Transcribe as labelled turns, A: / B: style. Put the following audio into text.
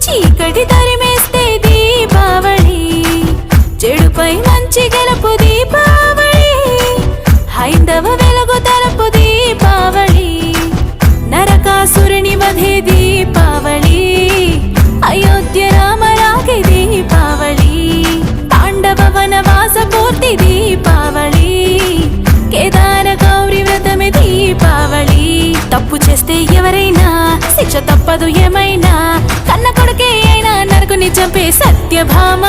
A: చీకటి తరిమేస్తే దీపావళి, చెడుపై మంచి గెలుపు దీపావళి, హైందవ వెలుగు తరపు దీపావళి, నరకాసురుని వధే దీపావళి, అయోధ్య రామరాగే దీపావళి, పాండవ వనవాస పూర్తి దీపావళి, కేదార గౌరీ వ్రతమే దీపావళి. తప్పు చేస్తే ఎవరైనా శిక్ష తప్పదు ఏమైనా, కన్న కొడుకే అయినా నరకుని చంపే సత్యభామ